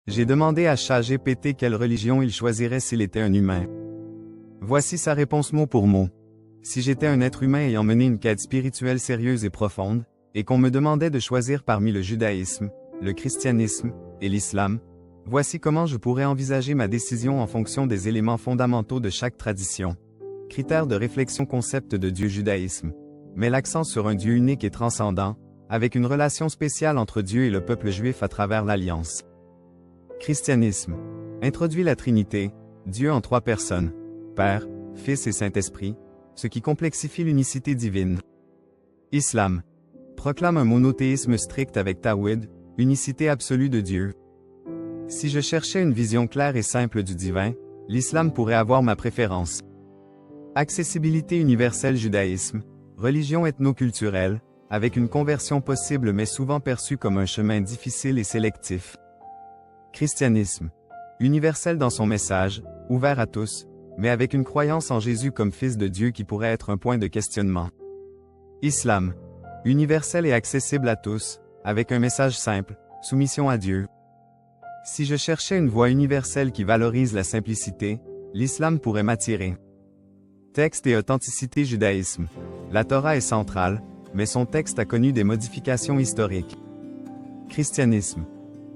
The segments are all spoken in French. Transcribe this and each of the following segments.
J'ai demandé à ChatGPT quelle religion il choisirait s'il était un humain. Voici sa réponse mot pour mot. Si j'étais un être humain ayant mené une quête spirituelle sérieuse et profonde, et qu'on me demandait de choisir parmi le judaïsme, le christianisme et l'islam, voici comment je pourrais envisager ma décision en fonction des éléments fondamentaux de chaque tradition. Critères de réflexion. Concept de Dieu. Judaïsme met l'accent sur un Dieu unique et transcendant, avec une relation spéciale entre Dieu et le peuple juif à travers l'Alliance. Christianisme introduit la Trinité, Dieu en 3 personnes, Père, Fils et Saint-Esprit, ce qui complexifie l'unicité divine. Islam proclame un monothéisme strict avec Tawhid, unicité absolue de Dieu. Si je cherchais une vision claire et simple du divin, l'islam pourrait avoir ma préférence. Accessibilité universelle. Judaïsme, religion ethno-culturelle, avec une conversion possible mais souvent perçue comme un chemin difficile et sélectif. Christianisme universel dans son message, ouvert à tous, mais avec une croyance en Jésus comme Fils de Dieu qui pourrait être un point de questionnement. Islam universel et accessible à tous, avec un message simple, soumission à Dieu. Si je cherchais une voie universelle qui valorise la simplicité, l'islam pourrait m'attirer. Texte et authenticité. Judaïsme. La Torah est centrale, mais son texte a connu des modifications historiques. Christianisme.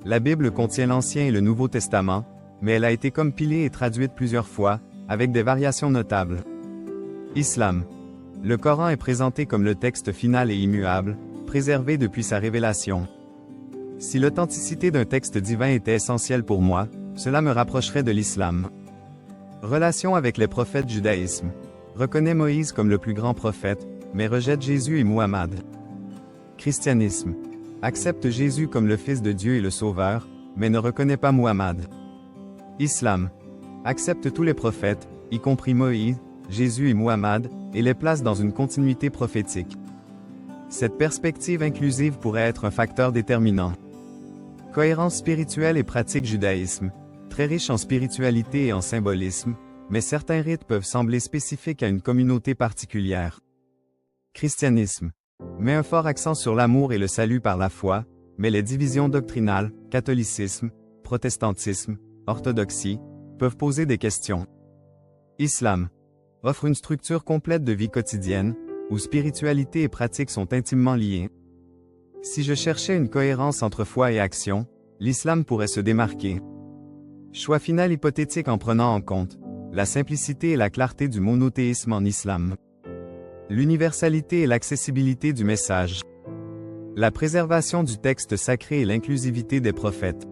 La Bible contient l'Ancien et le Nouveau Testament, mais elle a été compilée et traduite plusieurs fois, avec des variations notables. Islam. Le Coran est présenté comme le texte final et immuable, préservé depuis sa révélation. Si l'authenticité d'un texte divin était essentielle pour moi, cela me rapprocherait de l'islam. Relation avec les prophètes. Judaïsme reconnaît Moïse comme le plus grand prophète, mais rejette Jésus et Muhammad. Christianisme accepte Jésus comme le Fils de Dieu et le Sauveur, mais ne reconnaît pas Muhammad. Islam accepte tous les prophètes, y compris Moïse, Jésus et Muhammad, et les place dans une continuité prophétique. Cette perspective inclusive pourrait être un facteur déterminant. Cohérence spirituelle et pratique. Judaïsme très riche en spiritualité et en symbolisme, mais certains rites peuvent sembler spécifiques à une communauté particulière. Christianisme met un fort accent sur l'amour et le salut par la foi, mais les divisions doctrinales, catholicisme, protestantisme, orthodoxie, peuvent poser des questions. Islam offre une structure complète de vie quotidienne, où spiritualité et pratique sont intimement liées. Si je cherchais une cohérence entre foi et action, l'islam pourrait se démarquer. Choix final hypothétique en prenant en compte la simplicité et la clarté du monothéisme en islam. L'universalité et l'accessibilité du message. La préservation du texte sacré et l'inclusivité des prophètes.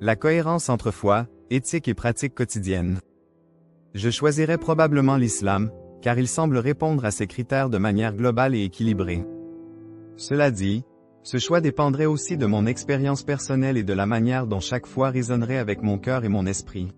La cohérence entre foi, éthique et pratique quotidienne. Je choisirais probablement l'islam, car il semble répondre à ces critères de manière globale et équilibrée. Cela dit, ce choix dépendrait aussi de mon expérience personnelle et de la manière dont chaque foi résonnerait avec mon cœur et mon esprit.